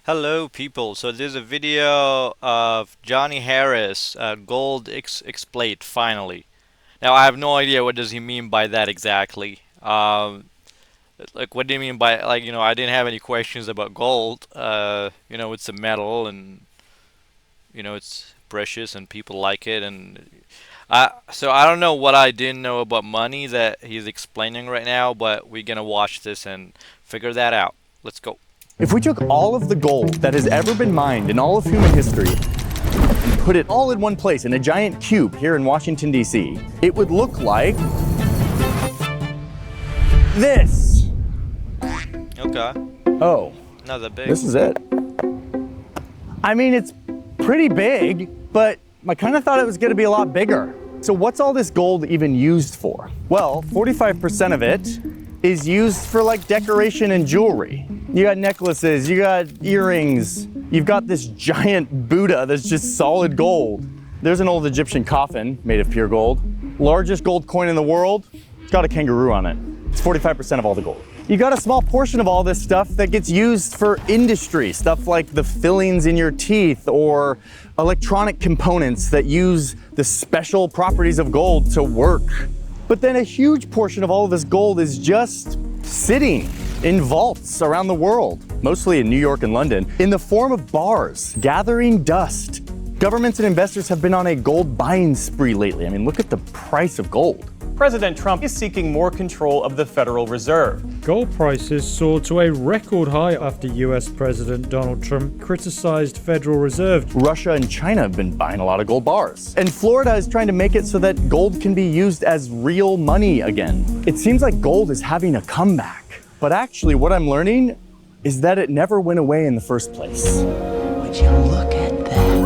Hello, people. So there's a video of Johnny Harris, gold exploit finally. Now I have no idea what does he mean by that exactly. Like what do you mean by I didn't have any questions about gold. It's a metal and it's precious and people like it so I don't know what I didn't know about money that he's explaining right now, but we're gonna watch this and figure that out. Let's go. If we took all of the gold that has ever been mined in all of human history and put it all in one place in a giant cube here in Washington, D.C., it would look like this. Okay. Oh, Not that big. this is it. I mean, it's pretty big, but I kind of thought it was going to be a lot bigger. So what's all this gold even used for? Well, 45% of it is used for like decoration and jewelry. You got necklaces, you got earrings, you've got this giant Buddha that's just solid gold. There's an old Egyptian coffin made of pure gold. Largest gold coin in the world, it's got a kangaroo on it. It's 45% of all the gold. You got a small portion of all this stuff that gets used for industry, stuff like the fillings in your teeth or electronic components that use the special properties of gold to work. But then a huge portion of all of this gold is just sitting in vaults around the world, mostly in New York and London, in the form of bars, gathering dust. Governments and investors have been on a gold buying spree lately. I mean, look at the price of gold. President Trump is seeking more control of the Federal Reserve. Gold prices soared to a record high after US President Donald Trump criticized Federal Reserve. Russia and China have been buying a lot of gold bars. And Florida is trying to make it so that gold can be used as real money again. It seems like gold is having a comeback. But actually, what I'm learning is that it never went away in the first place. Would you look at that?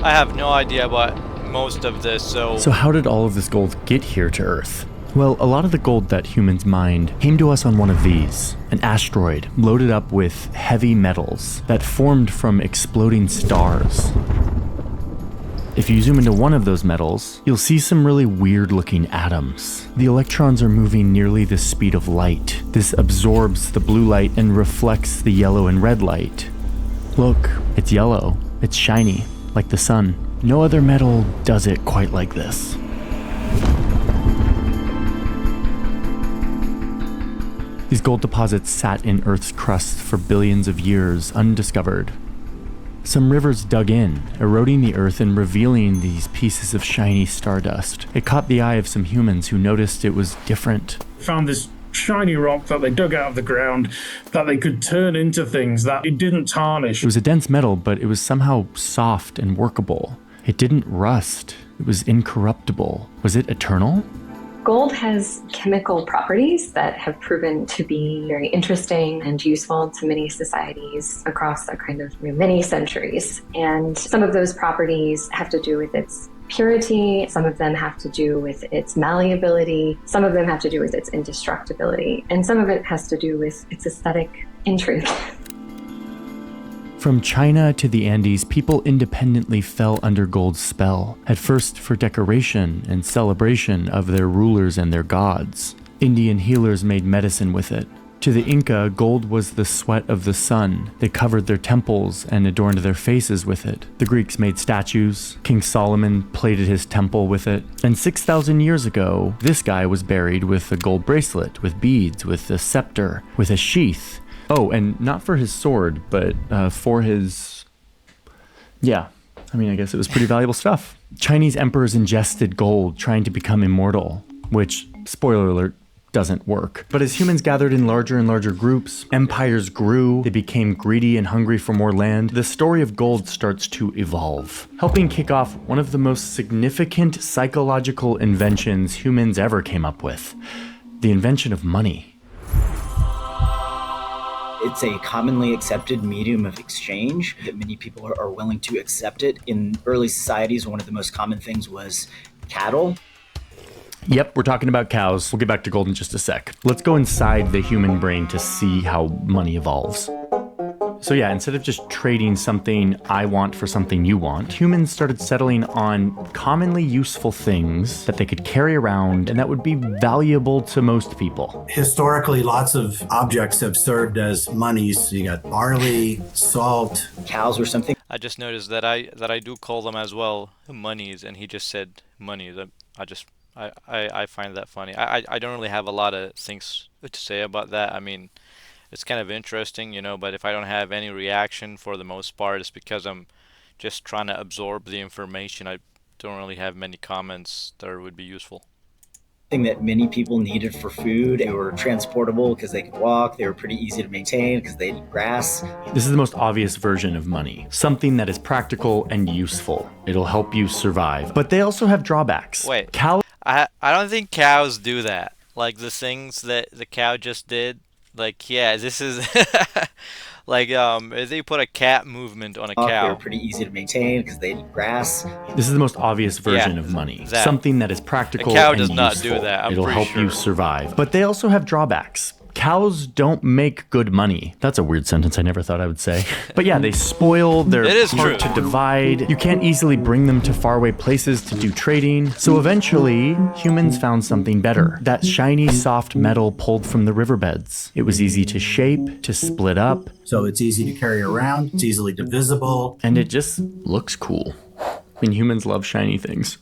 I have no idea about most of this, so So how did all of this gold get here to Earth? Well, a lot of the gold that humans mined came to us on one of these, an asteroid loaded up with heavy metals that formed from exploding stars. If you zoom into one of those metals, you'll see some really weird looking atoms. The electrons are moving nearly the speed of light. This absorbs the blue light and reflects the yellow and red light. Look, it's yellow, it's shiny, like the sun. No other metal does it quite like this. These gold deposits sat in Earth's crust for billions of years, undiscovered. Some rivers dug in, eroding the earth and revealing these pieces of shiny stardust. It caught the eye of some humans who noticed it was different. Found this shiny rock that they dug out of the ground that they could turn into things that it didn't tarnish. It was a dense metal, but it was somehow soft and workable. It didn't rust. It was incorruptible. Was it eternal? Gold has chemical properties that have proven to be very interesting and useful to many societies across a kind of many centuries. And some of those properties have to do with its purity, some of them have to do with its malleability, some of them have to do with its indestructibility, and some of it has to do with its aesthetic intrigue. From China to the Andes, people independently fell under gold's spell, at first for decoration and celebration of their rulers and their gods. Indian healers made medicine with it. To the Inca, gold was the sweat of the sun. They covered their temples and adorned their faces with it. The Greeks made statues. King Solomon plated his temple with it. And 6,000 years ago, this guy was buried with a gold bracelet, with beads, with a scepter, with a sheath. Oh, and not for his sword, but for his... Yeah, I mean, I guess it was pretty valuable stuff. Chinese emperors ingested gold, trying to become immortal, which, spoiler alert, doesn't work. But as humans gathered in larger and larger groups, empires grew, they became greedy and hungry for more land, the story of gold starts to evolve, helping kick off one of the most significant psychological inventions humans ever came up with, the invention of money. It's a commonly accepted medium of exchange that many people are willing to accept it. In early societies, one of the most common things was cattle. Yep, we're talking about cows. We'll get back to gold in just a sec. Let's go inside the human brain to see how money evolves. So yeah, instead of just trading something I want for something you want, humans started settling on commonly useful things that they could carry around and that would be valuable to most people. Historically, lots of objects have served as monies. You got barley, salt. Cows were something. I just noticed that I do call them as well monies, and he just said money. I find that funny. I don't really have a lot of things to say about that. I mean, it's kind of interesting, but if I don't have any reaction for the most part, it's because I'm just trying to absorb the information. I don't really have many comments that would be useful. Thing that many people needed for food. They were transportable because they could walk. They were pretty easy to maintain because they ate grass. This is the most obvious version of money. Something that is practical and useful. It'll help you survive. But they also have drawbacks. Wait, I don't think cows do that. Like the things that the cow just did. Like, yeah, this is like they put a cat movement on a cow. They were pretty easy to maintain because they ate grass. This is the most obvious version of money. Something that is practical and useful. A cow and does not useful. do that. It'll help you survive. But they also have drawbacks. Cows don't make good money. That's a weird sentence I never thought I would say. But yeah, they spoil, they're hard to divide. You can't easily bring them to faraway places to do trading. So eventually, humans found something better. That shiny, soft metal pulled from the riverbeds. It was easy to shape, to split up. So it's easy to carry around, it's easily divisible. And it just looks cool. I mean, humans love shiny things.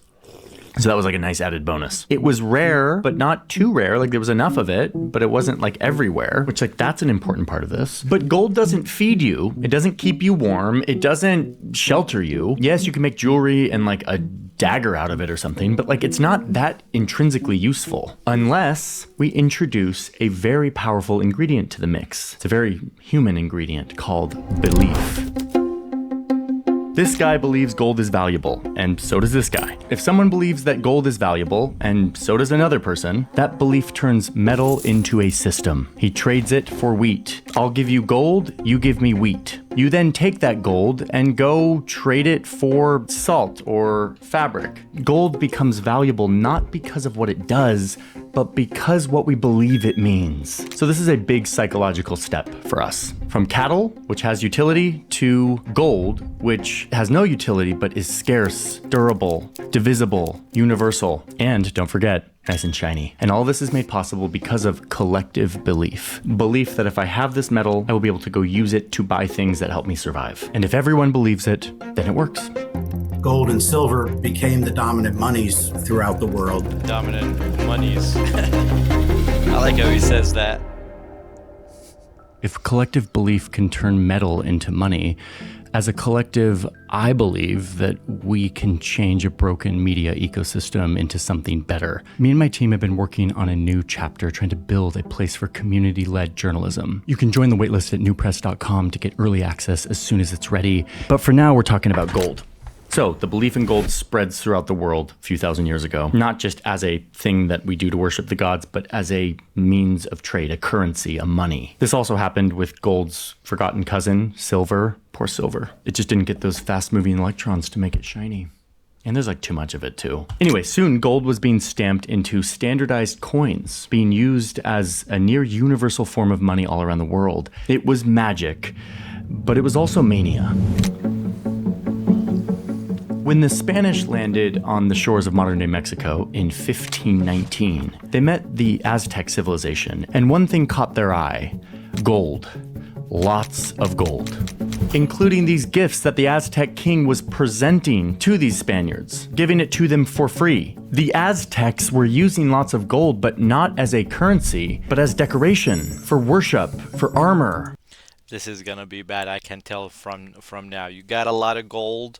So that was like a nice added bonus. It was rare, but not too rare. Like there was enough of it, but it wasn't like everywhere, which like that's an important part of this. But gold doesn't feed you. It doesn't keep you warm. It doesn't shelter you. Yes, you can make jewelry and like a dagger out of it or something, but like it's not that intrinsically useful unless we introduce a very powerful ingredient to the mix. It's a very human ingredient called belief. This guy believes gold is valuable, and so does this guy. If someone believes that gold is valuable, and so does another person, that belief turns metal into a system. He trades it for wheat. I'll give you gold, you give me wheat. You then take that gold and go trade it for salt or fabric. Gold becomes valuable not because of what it does, but because what we believe it means. So this is a big psychological step for us. From cattle, which has utility, to gold, which has no utility but is scarce, durable, divisible, universal, and don't forget, nice and shiny. And all this is made possible because of collective belief. Belief that if I have this metal, I will be able to go use it to buy things that help me survive. And if everyone believes it, then it works. Gold and silver became the dominant monies throughout the world. Dominant monies. I like how he says that. If collective belief can turn metal into money, as a collective, I believe that we can change a broken media ecosystem into something better. Me and my team have been working on a new chapter trying to build a place for community-led journalism. You can join the waitlist at newpress.com to get early access as soon as it's ready. But for now, we're talking about gold. So the belief in gold spreads throughout the world a few thousand years ago, not just as a thing that we do to worship the gods, but as a means of trade, a currency, a money. This also happened with gold's forgotten cousin, silver. Poor silver. It just didn't get those fast-moving electrons to make it shiny. And there's like too much of it too. Anyway, soon gold was being stamped into standardized coins, being used as a near universal form of money all around the world. It was magic, but it was also mania. When the Spanish landed on the shores of modern-day Mexico in 1519, they met the Aztec civilization, and one thing caught their eye: gold. Lots of gold, including these gifts that the Aztec king was presenting to these Spaniards, giving it to them for free. The Aztecs were using lots of gold, but not as a currency, but as decoration, for worship, for armor. This is gonna be bad, I can tell from now. You got a lot of gold,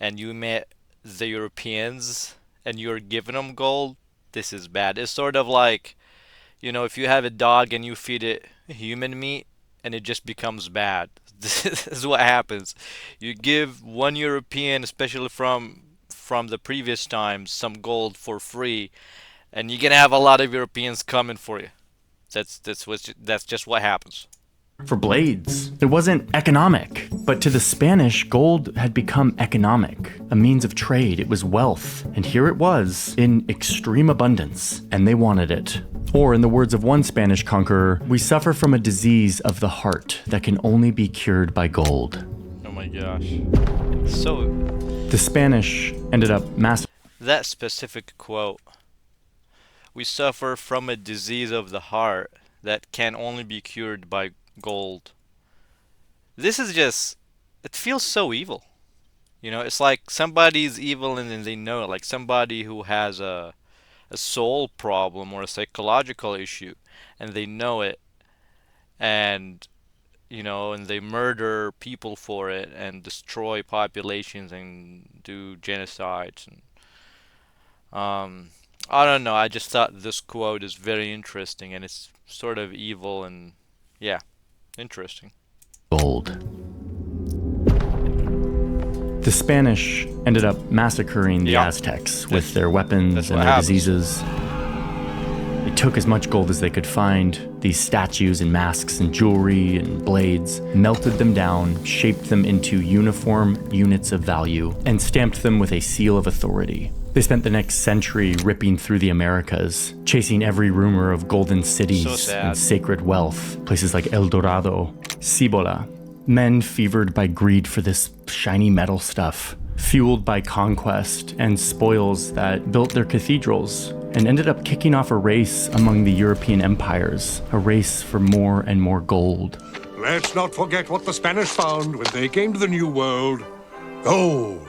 and you met the Europeans, and you're giving them gold. This is bad. It's sort of like, if you have a dog and you feed it human meat, and it just becomes bad. This is what happens. You give one European, especially from the previous times, some gold for free, and you're gonna have a lot of Europeans coming for you. That's just what happens. For blades. It wasn't economic, but to the Spanish, gold had become economic, a means of trade. It was wealth, and here it was in extreme abundance, and they wanted it. Or in the words of one Spanish conqueror, we suffer from a disease of the heart that can only be cured by gold. Oh my gosh. So... The Spanish ended up that specific quote. We suffer from a disease of the heart that can only be cured by gold. This is just... It feels so evil. You know, it's like somebody's evil and then they know it. Like somebody who has a soul problem or a psychological issue and they know it, and you know, and they murder people for it and destroy populations and do genocides. And I don't know, I just thought this quote is very interesting, and it's sort of evil and yeah, interesting. Gold. The Spanish ended up massacring the Aztecs with their weapons and their diseases. They took as much gold as they could find, these statues and masks and jewelry and blades, melted them down, shaped them into uniform units of value, and stamped them with a seal of authority. They spent the next century ripping through the Americas, chasing every rumor of golden cities and sacred wealth, places like El Dorado, Cibola. Men fevered by greed for this shiny metal stuff, fueled by conquest and spoils that built their cathedrals, and ended up kicking off a race among the European empires, a race for more and more gold. Let's not forget what the Spanish found when they came to the New World. Gold.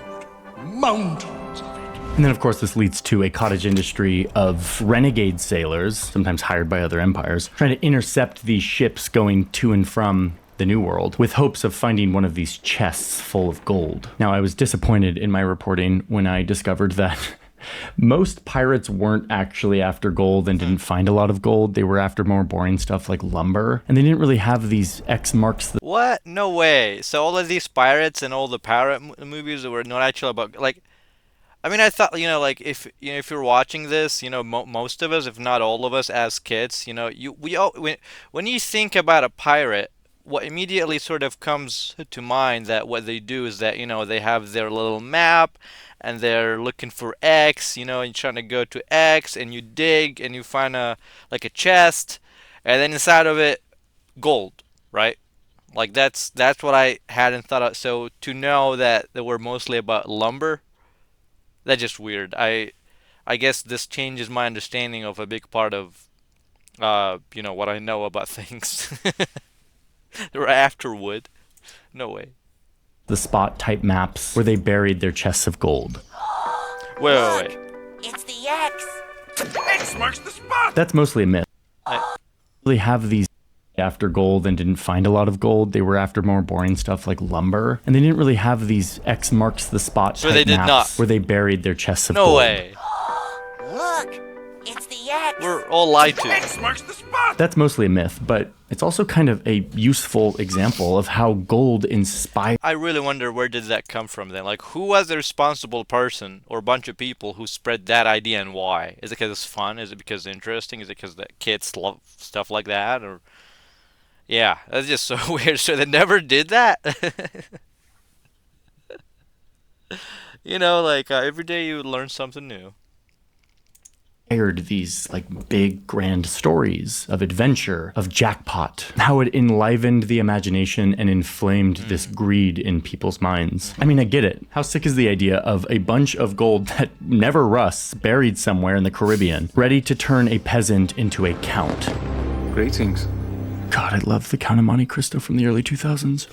Mountains of it. And then, of course, this leads to a cottage industry of renegade sailors, sometimes hired by other empires, trying to intercept these ships going to and from the New World, with hopes of finding one of these chests full of gold. Now, I was disappointed in my reporting when I discovered that most pirates weren't actually after gold and didn't find a lot of gold. They were after more boring stuff like lumber, and they didn't really have these X marks. What? No way. So all of these pirates and all the pirate movies were not actually about, like, I mean, I thought, you know, like, if you know, if you're watching this, you know, most of us, if not all of us as kids, you know, when you think about a pirate, what immediately sort of comes to mind that what they do is that, you know, they have their little map and they're looking for X, you know, and trying to go to X, and you dig and you find a chest, and then inside of it, gold, right? Like that's what I hadn't thought of. So to know that they were mostly about lumber, that's just weird. I guess this changes my understanding of a big part of you know, what I know about things. They were after wood. No way. The spot type maps where they buried their chests of gold. Wait. It's the X. X marks the spot. That's mostly a myth. They really have these after gold and didn't find a lot of gold. They were after more boring stuff like lumber, and they didn't really have these X marks the spot so type they did maps not. Where they buried their chests of no gold. way. Look, it's the X. We're all lied to. X marks the spot. That's mostly a myth, but it's also kind of a useful example of how gold inspired. I really wonder, where did that come from then? Like, who was the responsible person or bunch of people who spread that idea, and why? Is it because it's fun? Is it because it's interesting? Is it because the kids love stuff like that? Or yeah, that's just so weird. So they never did that? You know, like every day you learn something new. These like big grand stories of adventure, of jackpot, how it enlivened the imagination and inflamed this greed in people's minds. I mean, I get it. How sick is the idea of a bunch of gold that never rusts buried somewhere in the Caribbean, ready to turn a peasant into a count? Greetings. God, I love the Count of Monte Cristo from the early 2000s.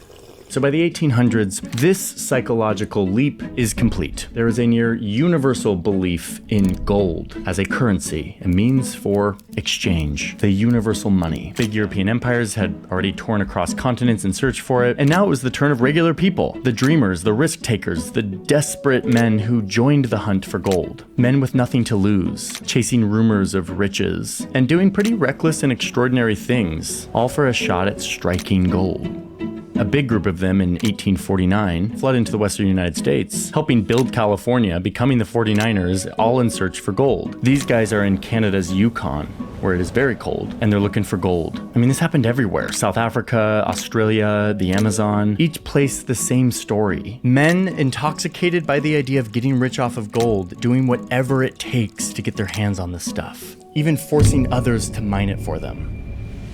So by the 1800s, this psychological leap is complete. There is a near universal belief in gold as a currency, a means for exchange, the universal money. Big European empires had already torn across continents in search for it, and now it was the turn of regular people, the dreamers, the risk takers, the desperate men who joined the hunt for gold. Men with nothing to lose, chasing rumors of riches, and doing pretty reckless and extraordinary things, all for a shot at striking gold. A big group of them in 1849 fled into the western United States, helping build California, becoming the 49ers, all in search for gold. These guys are in Canada's Yukon. where it is very cold, and they're looking for gold. I mean, this happened everywhere. South Africa, Australia, the Amazon, each place the same story. Men intoxicated by the idea of getting rich off of gold, doing whatever it takes to get their hands on the stuff, even forcing others to mine it for them.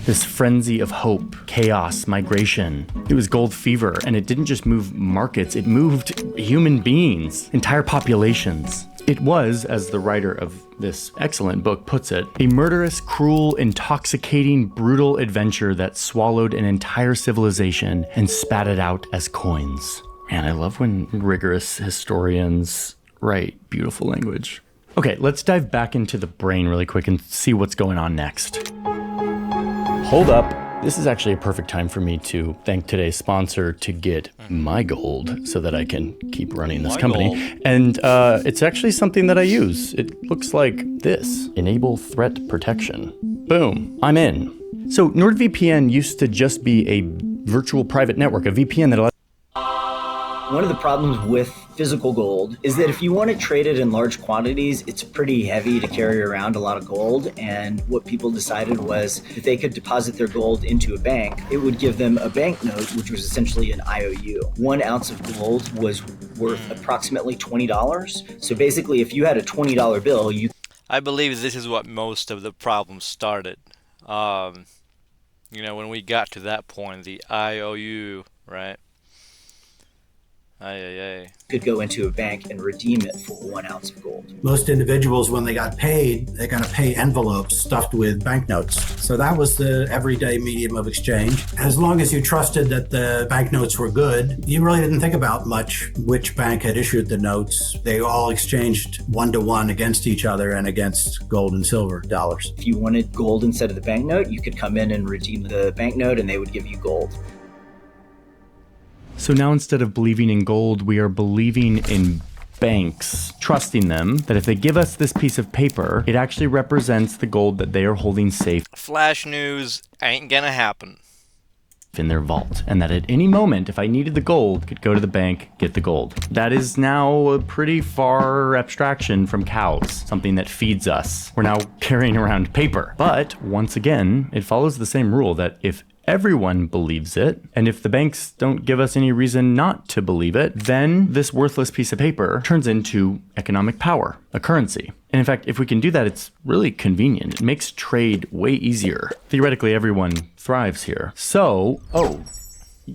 This frenzy of hope, chaos, migration. It was gold fever, and it didn't just move markets, it moved human beings, entire populations. It was, as the writer of this excellent book puts it, a murderous, cruel, intoxicating, brutal adventure that swallowed an entire civilization and spat it out as coins. Man, I love when rigorous historians write beautiful language. Okay, let's dive back into the brain really quick and see what's going on next. Hold up. This is actually a perfect time for me to thank today's sponsor to get my gold so that I can keep running this company. Gold. And it's actually something that I use. It looks like this. Enable threat protection. Boom. I'm in. So NordVPN used to just be a virtual private network, a VPN that allowed. One of the problems with physical gold is that if you want to trade it in large quantities, it's pretty heavy to carry around a lot of gold. And what people decided was if they could deposit their gold into a bank, it would give them a banknote, which was essentially an IOU. 1 ounce of gold was worth approximately $20. So basically, if you had a $20 bill, I believe this is what most of the problems started. When we got to that point, the IOU, right? Could go into a bank and redeem it for 1 ounce of gold. Most individuals, when they got paid, they're going to pay envelopes stuffed with banknotes. So that was the everyday medium of exchange. As long as you trusted that the banknotes were good, you really didn't think about much which bank had issued the notes. They all exchanged 1-to-1 against each other and against gold and silver dollars. If you wanted gold instead of the banknote, you could come in and redeem the banknote and they would give you gold. So now instead of believing in gold, we are believing in banks, trusting them that if they give us this piece of paper, it actually represents the gold that they are holding safe. Flash news ain't gonna happen. In their vault, and that at any moment, if I needed the gold, I could go to the bank, get the gold. That is now a pretty far abstraction from cows, something that feeds us. We're now carrying around paper. But once again, it follows the same rule that if everyone believes it, and if the banks don't give us any reason not to believe it, then this worthless piece of paper turns into economic power, a currency. And in fact, if we can do that, it's really convenient. It makes trade way easier. Theoretically, everyone thrives here. So,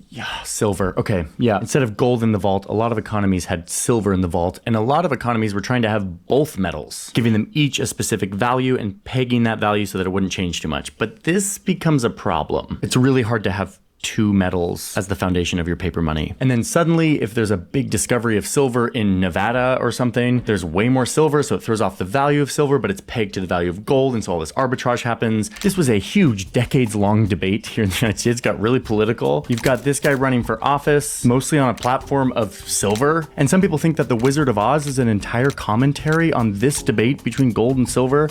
yeah, silver. Okay, yeah. Instead of gold in the vault, a lot of economies had silver in the vault, and a lot of economies were trying to have both metals, giving them each a specific value and pegging that value so that it wouldn't change too much. But this becomes a problem. It's really hard to have 2 metals as the foundation of your paper money. And then suddenly, if there's a big discovery of silver in Nevada or something, there's way more silver, so it throws off the value of silver, but it's pegged to the value of gold, and so all this arbitrage happens. This was a huge decades-long debate here in the United States. It got really political. You've got this guy running for office, mostly on a platform of silver, and some people think that The Wizard of Oz is an entire commentary on this debate between gold and silver.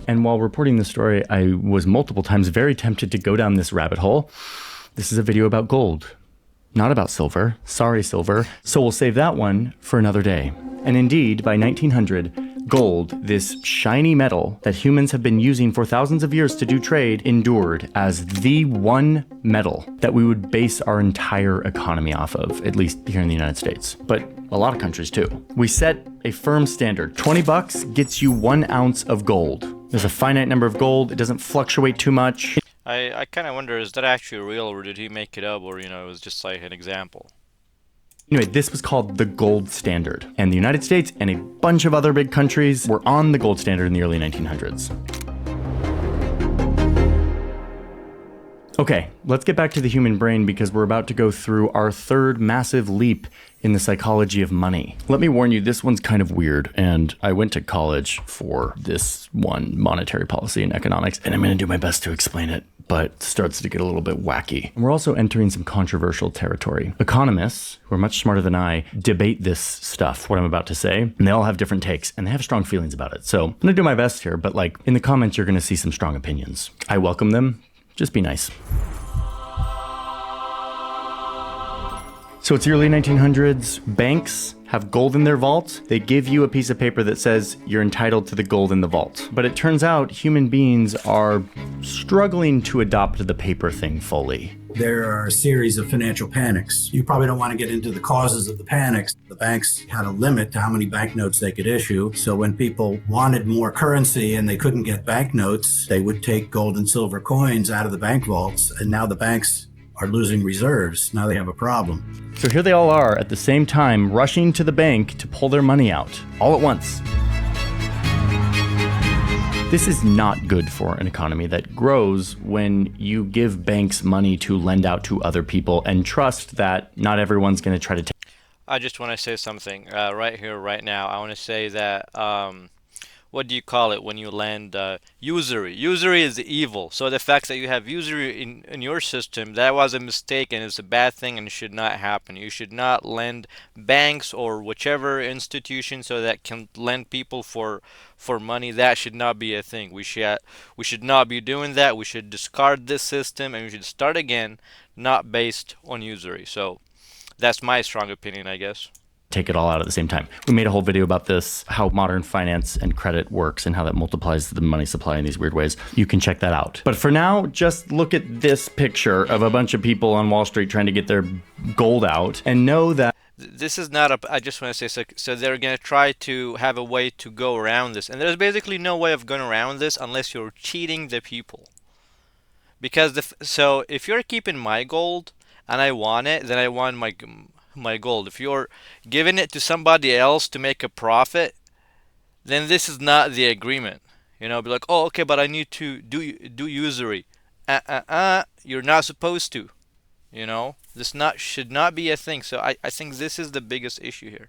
And while reporting this story, I was multiple times very tempted to go down this rabbit hole. This is a video about gold, not about silver. Sorry, silver. So we'll save that one for another day. And indeed, by 1900, gold, this shiny metal that humans have been using for thousands of years to do trade, endured as the one metal that we would base our entire economy off of, at least here in the United States. But a lot of countries too. We set a firm standard. $20 gets you 1 ounce of gold. There's a finite number of gold. It doesn't fluctuate too much. I kind of wonder, is that actually real, or did he make it up, or, it was just like an example? Anyway, this was called the gold standard. And the United States and a bunch of other big countries were on the gold standard in the early 1900s. Okay, let's get back to the human brain because we're about to go through our third massive leap in the psychology of money. Let me warn you, this one's kind of weird, and I went to college for this one, monetary policy and economics, and I'm gonna do my best to explain it, but it starts to get a little bit wacky. We're also entering some controversial territory. Economists, who are much smarter than I, debate this stuff, what I'm about to say, and they all have different takes, and they have strong feelings about it. So I'm gonna do my best here, but in the comments, you're gonna see some strong opinions. I welcome them. Just be nice. So it's the early 1900s. Banks have gold in their vault, they give you a piece of paper that says you're entitled to the gold in the vault. But it turns out human beings are struggling to adopt the paper thing fully. There are a series of financial panics. You probably don't want to get into the causes of the panics. The banks had a limit to how many banknotes they could issue. So when people wanted more currency and they couldn't get banknotes, they would take gold and silver coins out of the bank vaults. And now the banks are losing reserves. Now they have a problem. So here they all are at the same time rushing to the bank to pull their money out, all at once. This is not good for an economy that grows when you give banks money to lend out to other people and trust that not everyone's going to try to take. I just want to say something right here, right now. I want to say that, what do you call it when you lend usury? Usury is evil. So the fact that you have usury in your system, that was a mistake and it's a bad thing and it should not happen. You should not lend banks or whichever institution so that can lend people for money. That should not be a thing. We should not be doing that. We should discard this system and we should start again, not based on usury. So that's my strong opinion, I guess. Take it all out at the same time. We made a whole video about this, how modern finance and credit works and how that multiplies the money supply in these weird ways. You can check that out. But for now, just look at this picture of a bunch of people on Wall Street trying to get their gold out and know that this is not a, I just want to say, so they're going to try to have a way to go around this. And there's basically no way of going around this unless you're cheating the people. Because, so if you're keeping my gold and I want it, then I want my gold. If you're giving it to somebody else to make a profit, then this is not the agreement. You know, be like, oh, okay, but I need to do usury. You're not supposed to. You know, this should not be a thing. So I think this is the biggest issue here.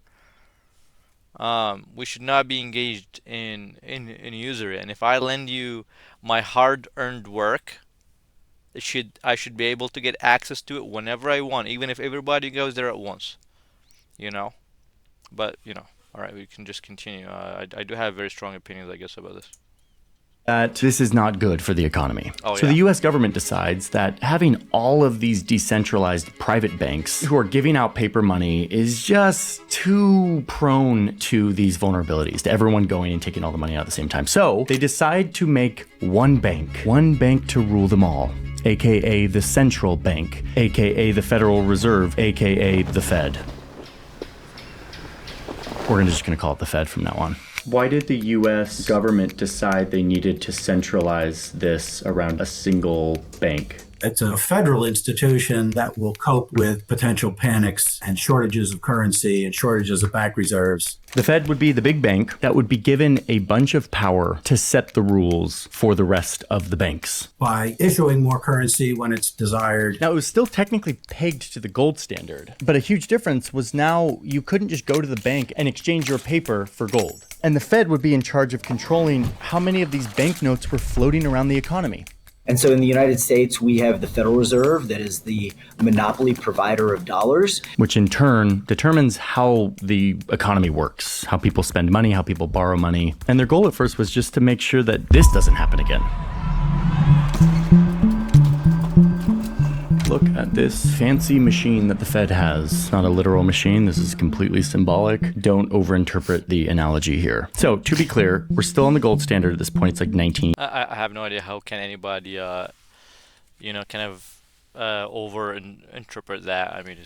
We should not be engaged in usury. And if I lend you my hard-earned work, I should be able to get access to it whenever I want, even if everybody goes there at once. You know, but you know, all right, we can just continue. I do have very strong opinions, I guess, about this. That this is not good for the economy. Oh, so yeah. the US government decides that having all of these decentralized private banks who are giving out paper money is just too prone to these vulnerabilities, to everyone going and taking all the money out at the same time. So they decide to make one bank to rule them all, aka the central bank, aka the Federal Reserve, aka the Fed. We're just gonna call it the Fed from now on. Why did the US government decide they needed to centralize this around a single bank? It's a federal institution that will cope with potential panics and shortages of currency and shortages of bank reserves. The Fed would be the big bank that would be given a bunch of power to set the rules for the rest of the banks. By issuing more currency when it's desired. Now, it was still technically pegged to the gold standard, but a huge difference was now you couldn't just go to the bank and exchange your paper for gold. And the Fed would be in charge of controlling how many of these banknotes were floating around the economy. And so in the United States, we have the Federal Reserve that is the monopoly provider of dollars. Which in turn determines how the economy works, how people spend money, how people borrow money. And their goal at first was just to make sure that this doesn't happen again. Look at this fancy machine that the Fed has. Not a literal machine, this is completely symbolic. Don't overinterpret the analogy here. So, to be clear, we're still on the gold standard at this point. It's like 19. I have no idea how can anybody, you know, kind of overinterpret that. I mean,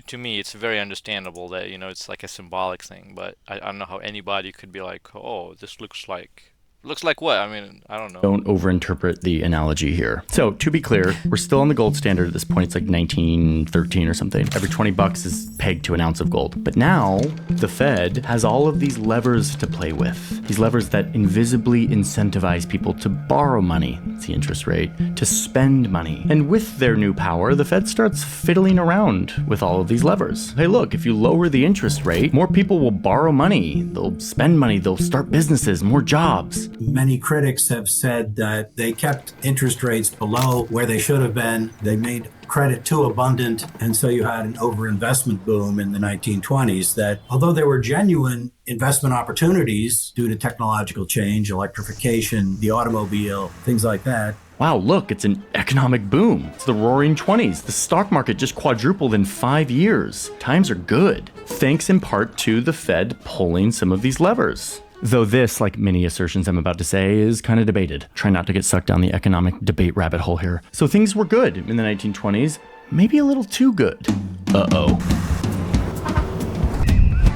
to me, it's very understandable that, you know, it's like a symbolic thing. But I don't know how anybody could be like, oh, this looks like... Looks like what? I mean, I don't know. Don't overinterpret the analogy here. So, to be clear, we're still on the gold standard at this point. It's like 1913 or something. Every 20 bucks is pegged to an ounce of gold. But now, the Fed has all of these levers to play with. These levers that invisibly incentivize people to borrow money, it's the interest rate, to spend money. And with their new power, the Fed starts fiddling around with all of these levers. Hey, look, if you lower the interest rate, more people will borrow money. They'll spend money. They'll start businesses, more jobs. Many critics have said that they kept interest rates below where they should have been. They made credit too abundant, and so you had an overinvestment boom in the 1920s that, although there were genuine investment opportunities due to technological change, electrification, the automobile, things like that. Wow, look, it's an economic boom. It's the roaring 20s. The stock market just quadrupled in 5 years. Times are good, thanks in part to the Fed pulling some of these levers. Though this, like many assertions I'm about to say, is kind of debated. Try not to get sucked down the economic debate rabbit hole here. So things were good in the 1920s, maybe a little too good. Uh-oh.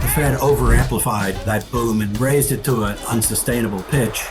The Fed over-amplified that boom and raised it to an unsustainable pitch.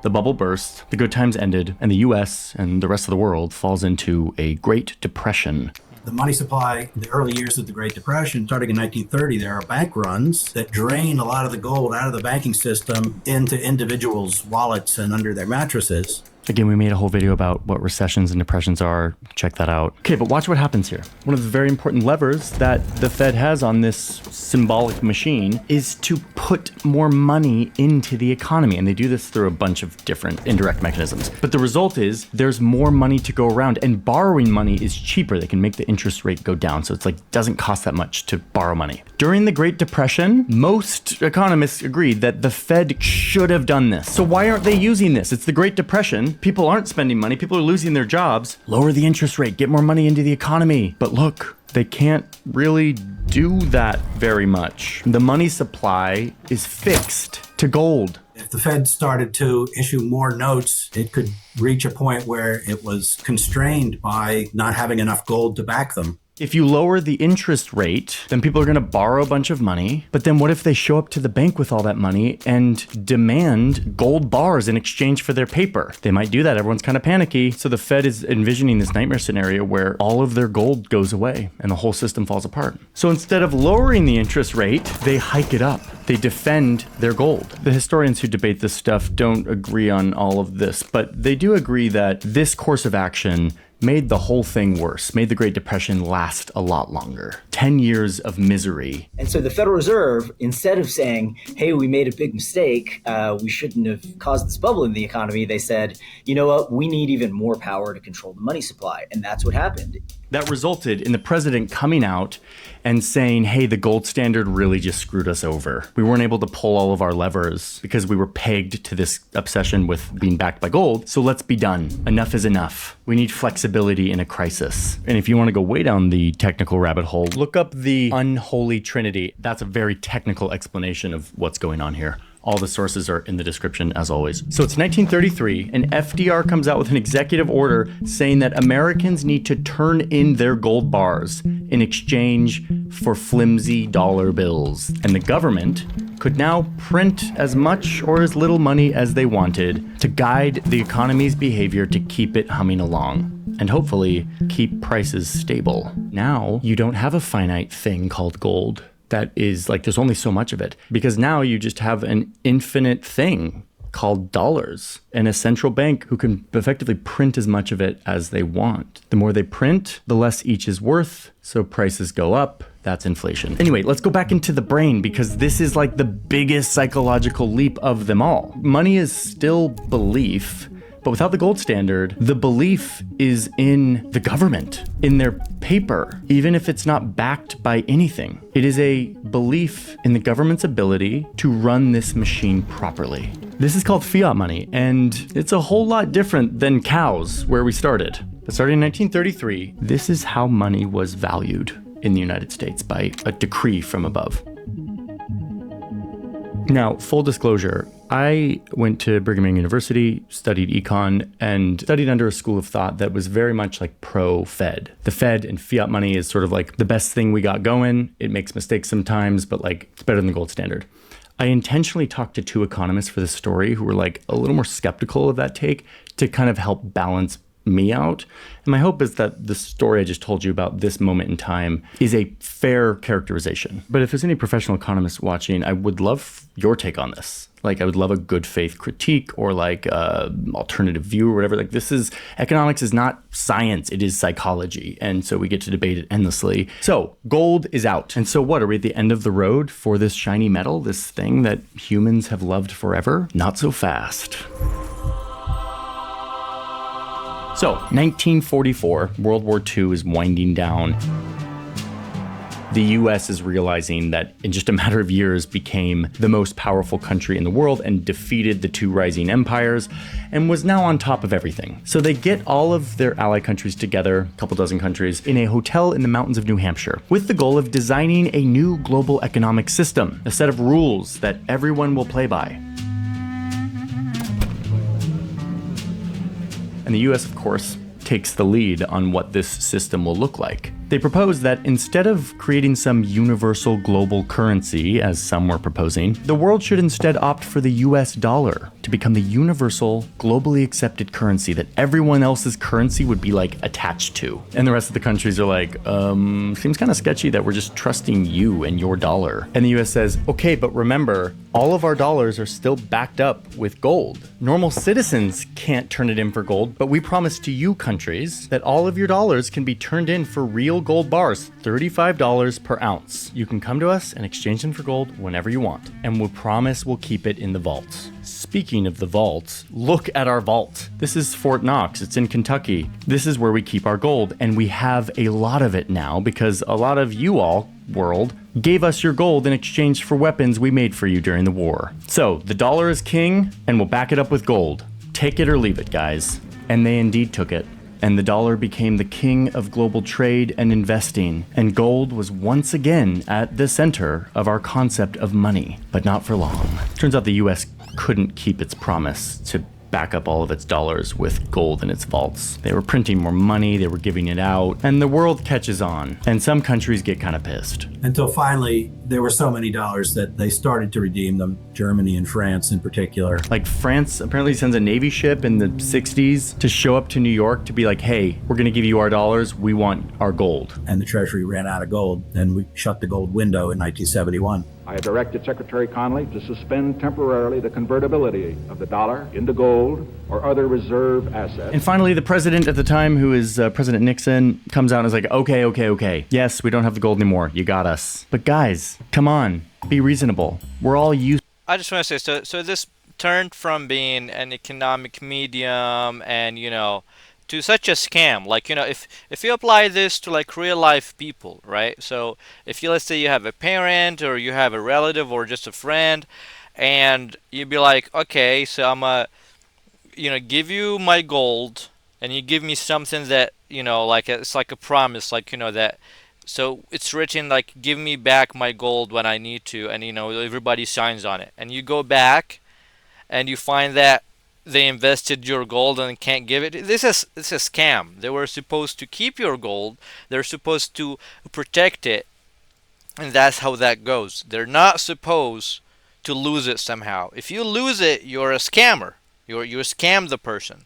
The bubble burst, the good times ended, and the US and the rest of the world falls into a Great Depression. The money supply in the early years of the Great Depression, starting in 1930, there are bank runs that drain a lot of the gold out of the banking system into individuals' wallets and under their mattresses. Again, we made a whole video about what recessions and depressions are. Check that out. Okay, but watch what happens here. One of the very important levers that the Fed has on this symbolic machine is to put more money into the economy. And they do this through a bunch of different indirect mechanisms. But the result is there's more money to go around, and borrowing money is cheaper. They can make the interest rate go down. So it's like, doesn't cost that much to borrow money. During the Great Depression, most economists agreed that the Fed should have done this. So why aren't they using this? It's the Great Depression. People aren't spending money. People are losing their jobs. Lower the interest rate, get more money into the economy. But look, they can't really do that very much. The money supply is fixed to gold. If the Fed started to issue more notes, it could reach a point where it was constrained by not having enough gold to back them. If you lower the interest rate, then people are going to borrow a bunch of money. But then what if they show up to the bank with all that money and demand gold bars in exchange for their paper? They might do that. Everyone's kind of panicky. So the Fed is envisioning this nightmare scenario where all of their gold goes away and the whole system falls apart. So instead of lowering the interest rate, they hike it up. They defend their gold. The historians who debate this stuff don't agree on all of this, but they do agree that this course of action made the whole thing worse, made the Great Depression last a lot longer. 10 years of misery. And so the Federal Reserve, instead of saying, hey, we made a big mistake, we shouldn't have caused this bubble in the economy, they said, you know what, we need even more power to control the money supply. And that's what happened. That resulted in the president coming out and saying, hey, the gold standard really just screwed us over. We weren't able to pull all of our levers because we were pegged to this obsession with being backed by gold. So let's be done. Enough is enough. We need flexibility in a crisis. And if you want to go way down the technical rabbit hole, look up the unholy trinity. That's a very technical explanation of what's going on here. All the sources are in the description, as always. So it's 1933, and FDR comes out with an executive order saying that Americans need to turn in their gold bars in exchange for flimsy dollar bills. And the government could now print as much or as little money as they wanted to guide the economy's behavior to keep it humming along. And hopefully keep prices stable. Now, you don't have a finite thing called gold. That is like, there's only so much of it, because now you just have an infinite thing called dollars and a central bank who can effectively print as much of it as they want. The more they print, the less each is worth. So prices go up. That's inflation. Anyway, let's go back into the brain, because this is like the biggest psychological leap of them all. Money is still belief. But without the gold standard, the belief is in the government, in their paper, even if it's not backed by anything. It is a belief in the government's ability to run this machine properly. This is called fiat money, and it's a whole lot different than cows, where we started. But starting in 1933, this is how money was valued in the United States by a decree from above. Now, full disclosure, I went to Brigham Young University, studied econ, and studied under a school of thought that was very much like pro-Fed. The Fed and fiat money is sort of like the best thing we got going. It makes mistakes sometimes, but like it's better than the gold standard. I intentionally talked to two economists for this story who were like a little more skeptical of that take to kind of help balance me out. And my hope is that the story I just told you about this moment in time is a fair characterization. But if there's any professional economists watching, I would love your take on this. Like, I would love a good faith critique or like alternative view or whatever. Like, economics is not science, it is psychology. And so we get to debate it endlessly. So gold is out. And so what, are we at the end of the road for this shiny metal, this thing that humans have loved forever? Not so fast. So, 1944, World War II is winding down. The US is realizing that in just a matter of years became the most powerful country in the world and defeated the two rising empires and was now on top of everything. So they get all of their ally countries together, a couple dozen countries, in a hotel in the mountains of New Hampshire with the goal of designing a new global economic system, a set of rules that everyone will play by. And the US, of course, takes the lead on what this system will look like. They propose that instead of creating some universal global currency, as some were proposing, the world should instead opt for the US dollar to become the universal, globally accepted currency that everyone else's currency would be like attached to. And the rest of the countries are like, seems kind of sketchy that we're just trusting you and your dollar. And the US says, okay, but remember, all of our dollars are still backed up with gold. Normal citizens can't turn it in for gold, but we promise to you countries that all of your dollars can be turned in for real gold bars, $35 per ounce. You can come to us and exchange them for gold whenever you want, and we'll promise we'll keep it in the vault. Speaking of the vault, look at our vault. This is Fort Knox. It's in Kentucky. This is where we keep our gold, and we have a lot of it now because a lot of you all, world, gave us your gold in exchange for weapons we made for you during the war. So, the dollar is king, and we'll back it up with gold. Take it or leave it, guys. And they indeed took it. And the dollar became the king of global trade and investing, and gold was once again at the center of our concept of money, but not for long. Turns out the US couldn't keep its promise to back up all of its dollars with gold in its vaults. They were printing more money, they were giving it out, and the world catches on, and some countries get kind of pissed. Until finally, there were so many dollars that they started to redeem them, Germany and France in particular. Like France apparently sends a Navy ship in the 60s to show up to New York to be like, hey, we're gonna give you our dollars, we want our gold. And the Treasury ran out of gold, and we shut the gold window in 1971. I have directed Secretary Connally to suspend temporarily the convertibility of the dollar into gold or other reserve assets. And finally, the president at the time, who is President Nixon, comes out and is like, okay. Yes, we don't have the gold anymore. You got us. But guys, come on. Be reasonable. We're all used. I just want to say, so this turned from being an economic medium and, to such a scam. Like, if you apply this to like real life people, right? So if let's say you have a parent or you have a relative or just a friend, and you'd be like, okay, so I'm give you my gold, and you give me something that, like it's like a promise, like, that. So it's written like, give me back my gold when I need to, and everybody signs on it. And you go back and you find that they invested your gold and can't give it. This is a scam. They were supposed to keep your gold. They're supposed to protect it, and that's how that goes. They're not supposed to lose it somehow. If you lose it, you're a scammer. You scam the person.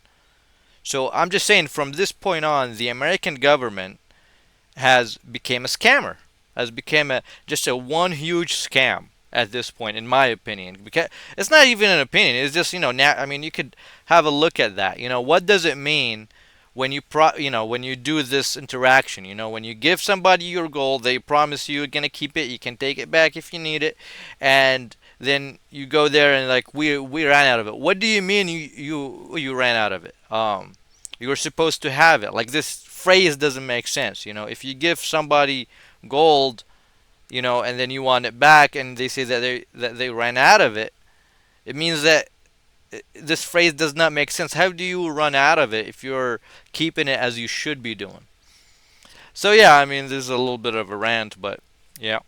So I'm just saying, from this point on, the American government has become a scammer. Has become just a one huge scam at this point, in my opinion. Because it's not even an opinion. It's just, you could have a look at that. What does it mean when you when you do this interaction? When you give somebody your gold, they promise you're gonna keep it. You can take it back if you need it, and then you go there and like, we ran out of it. What do you mean you ran out of it? You were supposed to have it. Like, this phrase doesn't make sense. If you give somebody gold, and then you want it back, and they say that they ran out of it, it means that this phrase does not make sense. How do you run out of it if you're keeping it as you should be doing? So yeah, this is a little bit of a rant, but yeah.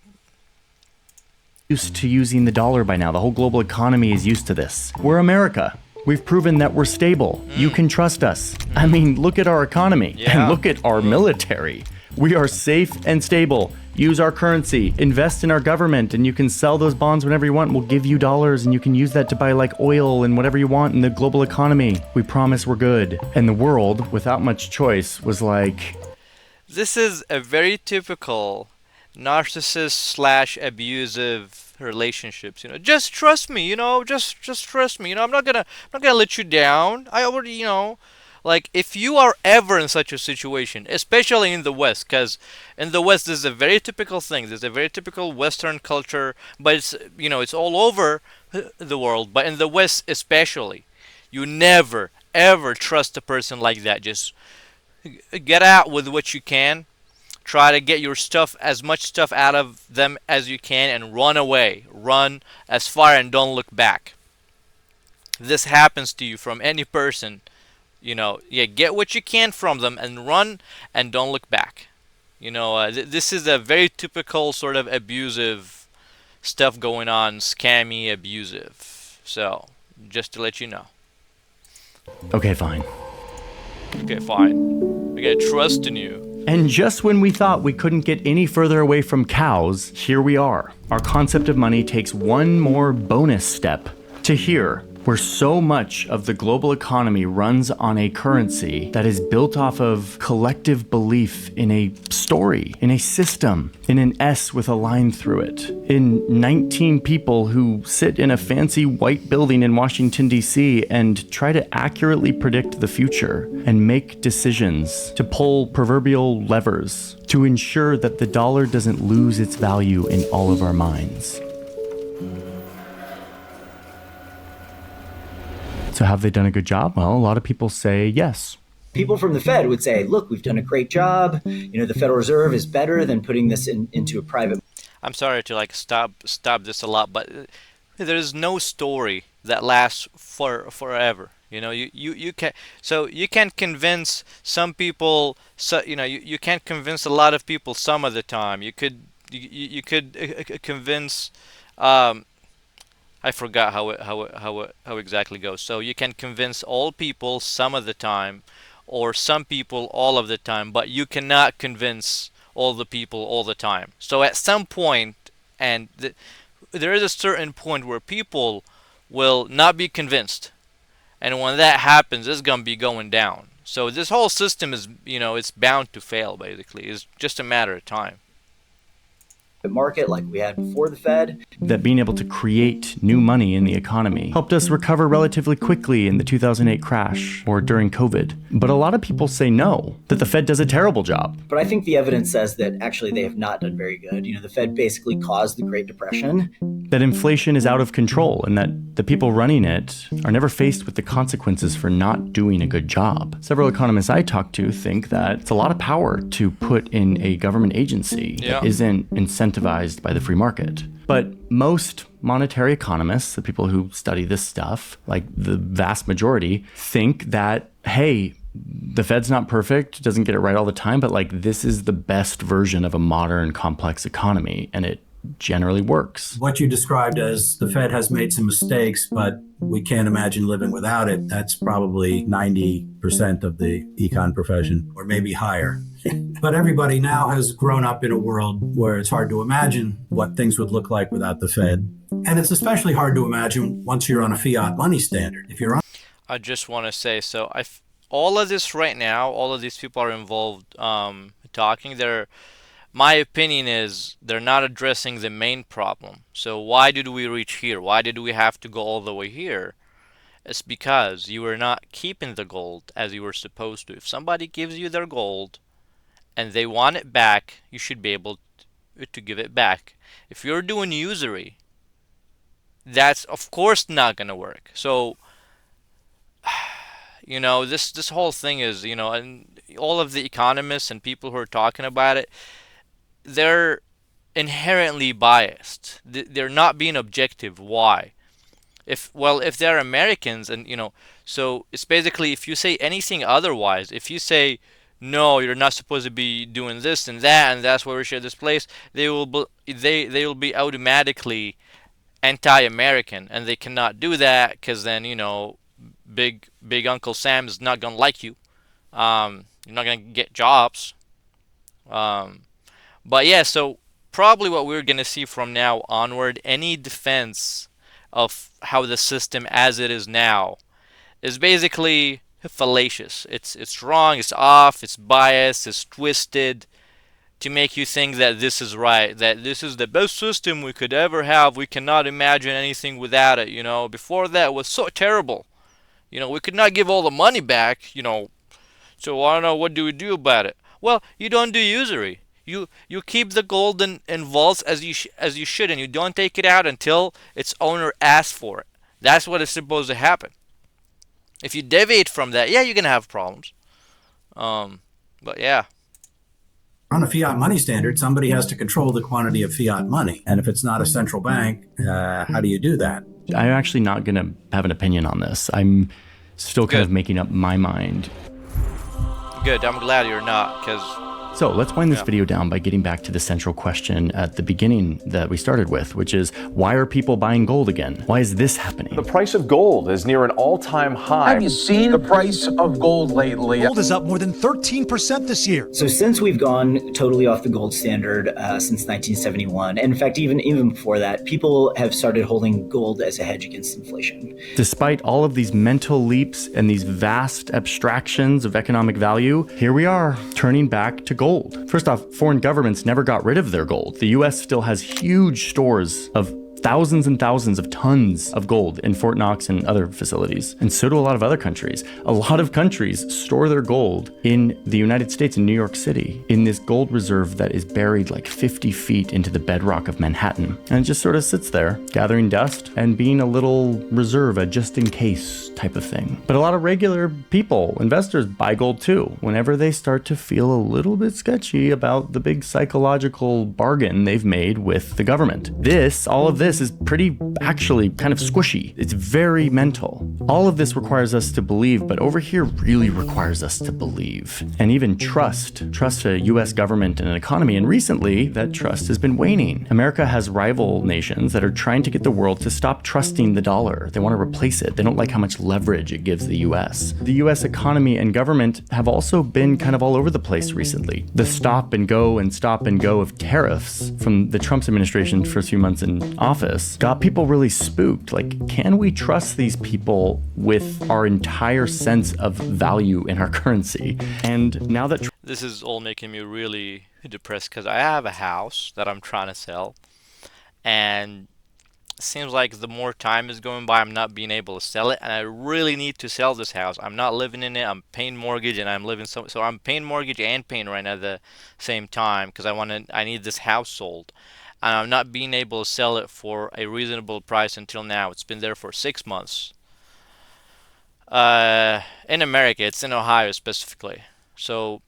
Used to using the dollar by now. The whole global economy is used to this. We're America. We've proven that we're stable. You can trust us. Look at our economy and look at our military. We are safe and stable. Use our currency, invest in our government, and you can sell those bonds whenever you want. We'll give you dollars and you can use that to buy like oil and whatever you want in the global economy. We promise we're good. And the world, without much choice, was like... This is a very typical narcissist slash abusive relationships. Just trust me. Just trust me. I'm not gonna let you down. I already. Like, if you are ever in such a situation, especially in the West, because in the West this is a very typical thing. There's a very typical Western culture, but it's all over the world. But in the West especially, you never ever trust a person like that. Just get out with what you can. Try to get your stuff, as much stuff out of them as you can, and run away. Run as far and don't look back. If this happens to you from any person, get what you can from them and run and don't look back. This is a very typical sort of abusive stuff going on, scammy, abusive. So, just to let you know. Okay, fine. Okay, fine. We got trust in you. And just when we thought we couldn't get any further away from cows, here we are. Our concept of money takes one more bonus step to here, where so much of the global economy runs on a currency that is built off of collective belief in a story, in a system, in an S with a line through it, in 19 people who sit in a fancy white building in Washington, D.C. and try to accurately predict the future and make decisions, to pull proverbial levers, to ensure that the dollar doesn't lose its value in all of our minds. So have they done a good job? Well, a lot of people say yes. People from the Fed would say, look, we've done a great job. The Federal Reserve is better than putting this into a private. I'm sorry to stop this a lot, but there is no story that lasts forever. You can't convince some people. You can't convince a lot of people some of the time. You could convince. I forgot how it exactly goes. So you can convince all people some of the time, or some people all of the time, but you cannot convince all the people all the time. So at some point, and there is a certain point where people will not be convinced, and when that happens, it's gonna be going down. So this whole system is, it's bound to fail. Basically, it's just a matter of time. Market like we had before the Fed. That being able to create new money in the economy helped us recover relatively quickly in the 2008 crash or during COVID. But a lot of people say no, that the Fed does a terrible job. But I think the evidence says that actually they have not done very good. The Fed basically caused the Great Depression. That inflation is out of control and that the people running it are never faced with the consequences for not doing a good job. Several economists I talk to think that it's a lot of power to put in a government agency that isn't incentivized by the free market. But most monetary economists, the people who study this stuff, like the vast majority, think that, hey, the Fed's not perfect, doesn't get it right all the time, but this is the best version of a modern complex economy, and it generally works. What you described as the Fed has made some mistakes, but we can't imagine living without it, that's probably 90% of the econ profession, or maybe higher. But everybody now has grown up in a world where it's hard to imagine what things would look like without the Fed. And it's especially hard to imagine once you're on a fiat money standard. If you're on, I just want to say, so all of this right now, all of these people are involved talking. My opinion is they're not addressing the main problem. So why did we reach here? Why did we have to go all the way here? It's because you were not keeping the gold as you were supposed to. If somebody gives you their gold and they want it back, you should be able to give it back. If you're doing usury, that's of course not going to work. So, this whole thing is, and all of the economists and people who are talking about it, they're inherently biased. They're not being objective. Why? If they're Americans, and so it's basically, if you say anything otherwise, if you say no, you're not supposed to be doing this and that, and that's why we share this place, they will be automatically anti-American, and they cannot do that because then big Uncle Sam is not gonna like you. You're not gonna get jobs. But yeah, so probably what we're gonna see from now onward, any defense of how the system as it is now is basically fallacious. It's wrong, it's off, it's biased, it's twisted to make you think that this is right, that this is the best system we could ever have. We cannot imagine anything without it. Before that was so terrible. We could not give all the money back. So I don't know, what do we do about it? Well, you don't do usury. You keep the gold in vaults as you should, and you don't take it out until its owner asks for it. That's what is supposed to happen. If you deviate from that, yeah, you're gonna have problems. But yeah. On a fiat money standard, somebody has to control the quantity of fiat money. And if it's not a central bank, how do you do that? I'm actually not going to have an opinion on this. I'm still kind of making up my mind. Good, I'm glad you're not, because... So let's wind this video down by getting back to the central question at the beginning that we started with, which is, why are people buying gold again? Why is this happening? The price of gold is near an all-time high. Have you seen the price of gold lately? Gold is up more than 13% this year. So since we've gone totally off the gold standard since 1971, and in fact, even before that, people have started holding gold as a hedge against inflation. Despite all of these mental leaps and these vast abstractions of economic value, here we are, turning back to gold. First off, foreign governments never got rid of their gold. The US still has huge stores of thousands and thousands of tons of gold in Fort Knox and other facilities. And so do a lot of other countries. A lot of countries store their gold in the United States, in New York City, in this gold reserve that is buried like 50 feet into the bedrock of Manhattan. And it just sort of sits there, gathering dust and being a little reserve, a just in case type of thing. But a lot of regular people, investors, buy gold too, whenever they start to feel a little bit sketchy about the big psychological bargain they've made with the government. All of this is pretty, actually, kind of squishy. It's very mental. All of this requires us to believe, but over here really requires us to believe. And even trust a US government and an economy. And recently, that trust has been waning. America has rival nations that are trying to get the world to stop trusting the dollar. They want to replace it. They don't like how much leverage it gives the US. The US economy and government have also been kind of all over the place recently. The stop and go of tariffs from the Trump administration's first few months in office got people really spooked. Like, can we trust these people with our entire sense of value in our currency? And now that this is all making me really depressed, because I have a house that I'm trying to sell, and it seems like the more time is going by, I'm not being able to sell it, and I really need to sell this house. I'm not living in it. I'm paying mortgage, and so I'm paying mortgage and paying rent at the same time, because I need this house sold. And I'm not being able to sell it for a reasonable price until now. It's been there for 6 months. In America, it's in Ohio specifically. So,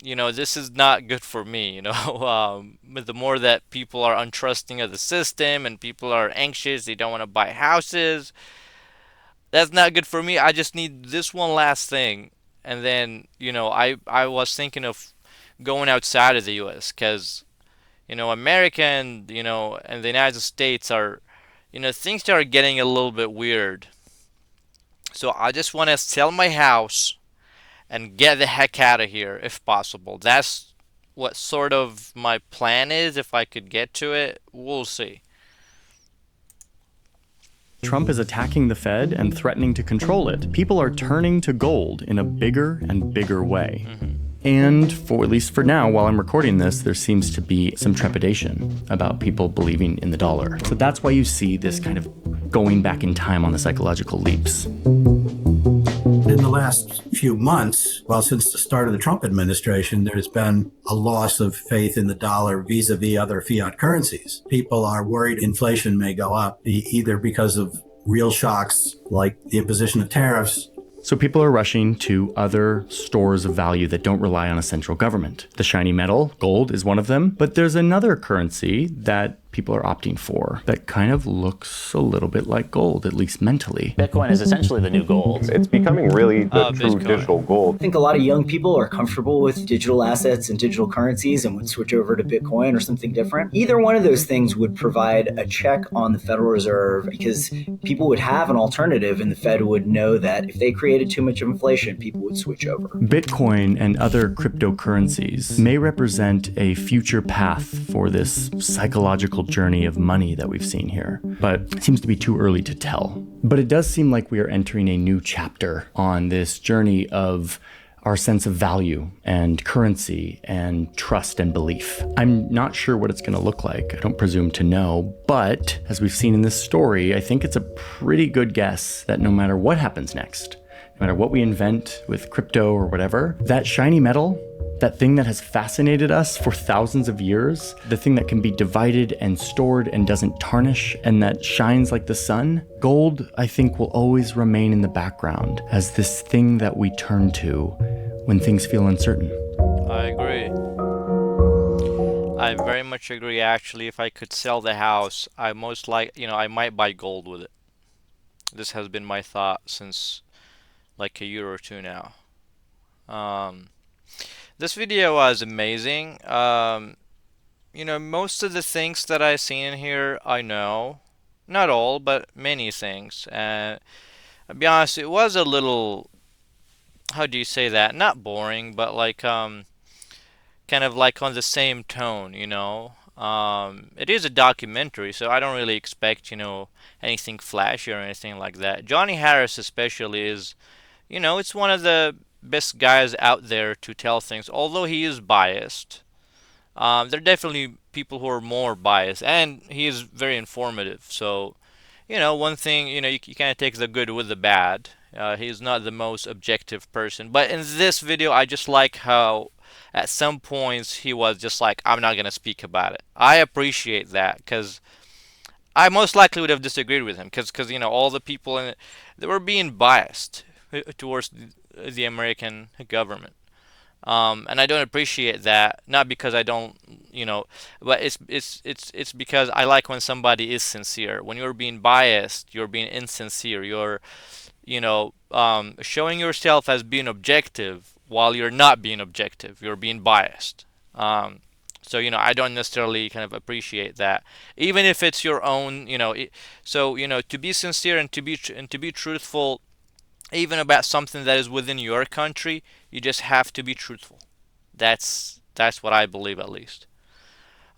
this is not good for me, But the more that people are untrusting of the system and people are anxious, they don't want to buy houses, that's not good for me. I just need this one last thing. And then, I was thinking of going outside of the U.S. because America and, and the United States are, things are getting a little bit weird. So I just want to sell my house and get the heck out of here if possible. That's what sort of my plan is. If I could get to it, we'll see. Trump is attacking the Fed and threatening to control it, people are turning to gold in a bigger and bigger way. And at least for now, while I'm recording this, there seems to be some trepidation about people believing in the dollar. So that's why you see this kind of going back in time on the psychological leaps. In the last few months, since the start of the Trump administration, there's been a loss of faith in the dollar vis-a-vis other fiat currencies. People are worried inflation may go up, either because of real shocks like the imposition of tariffs. So people are rushing to other stores of value that don't rely on a central government. The shiny metal, gold, is one of them. But there's another currency that people are opting for that kind of looks a little bit like gold, at least mentally. Bitcoin is essentially the new gold. It's becoming really the true Bitcoin. digital gold. I think a lot of young people are comfortable with digital assets and digital currencies and would switch over to Bitcoin or something different. Either one of those things would provide a check on the Federal Reserve because people would have an alternative and the Fed would know that if they created too much inflation, people would switch over. Bitcoin and other cryptocurrencies may represent a future path for this psychological journey of money that we've seen here, but it seems to be too early to tell. But it does seem like we are entering a new chapter on this journey of our sense of value and currency and trust and belief. I'm not sure what it's going to look like. I don't presume to know, but as we've seen in this story, I think it's a pretty good guess that no matter what happens next, no matter what we invent with crypto or whatever, that shiny metal, that thing that has fascinated us for thousands of years, the thing that can be divided and stored and doesn't tarnish and that shines like the sun, gold, I think, will always remain in the background as this thing that we turn to when things feel uncertain. I agree. I very much agree. Actually, if I could sell the house, I might buy gold with it. This has been my thought since like a year or two now. This video was amazing. Most of the things that I seen in here, I know. Not all, but many things. I'll be honest, it was a little, how do you say that? Not boring, but like, kind of like on the same tone, It is a documentary, so I don't really expect, anything flashy or anything like that. Johnny Harris especially is, it's one of the best guys out there to tell things, although he is biased. There are definitely people who are more biased, and he is very informative. So, one thing, you kind of take the good with the bad. He's not the most objective person. But in this video, I just like how at some points he was just like, I'm not going to speak about it. I appreciate that, because I most likely would have disagreed with him, because all the people in it, they were being biased towards the American government, and I don't appreciate that. Not because I don't, but it's because I like when somebody is sincere. When you're being biased, you're being insincere. You're, showing yourself as being objective while you're not being objective. You're being biased. So I don't necessarily kind of appreciate that, even if it's your own, to be sincere and to be truthful. Even about something that is within your country, you just have to be truthful. That's what I believe, at least.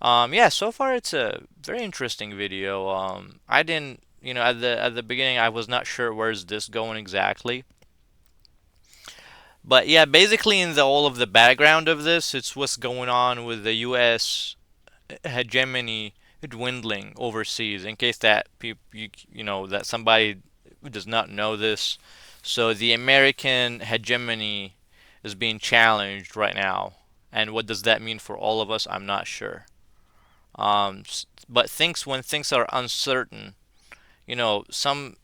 Yeah, so far it's a very interesting video. I didn't, at the beginning I was not sure where's this going exactly. But yeah, basically in all of the background of this, it's what's going on with the U.S. hegemony dwindling overseas. In case that that somebody does not know this. So the American hegemony is being challenged right now, and what does that mean for all of us? I'm not sure. But when things are uncertain, some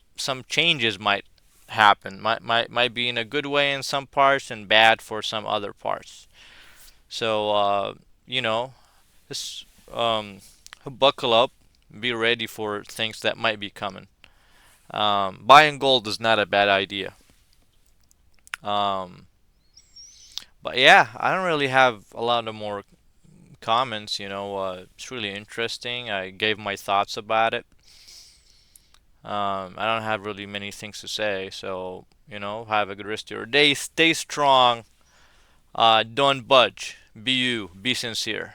changes might happen. Might be in a good way in some parts and bad for some other parts. So just buckle up, be ready for things that might be coming. Buying gold is not a bad idea. But yeah, I don't really have a lot of more comments. It's really interesting. I gave my thoughts about it. I don't have really many things to say. So have a good rest of your day. Stay strong. Don't budge. Be you. Be sincere.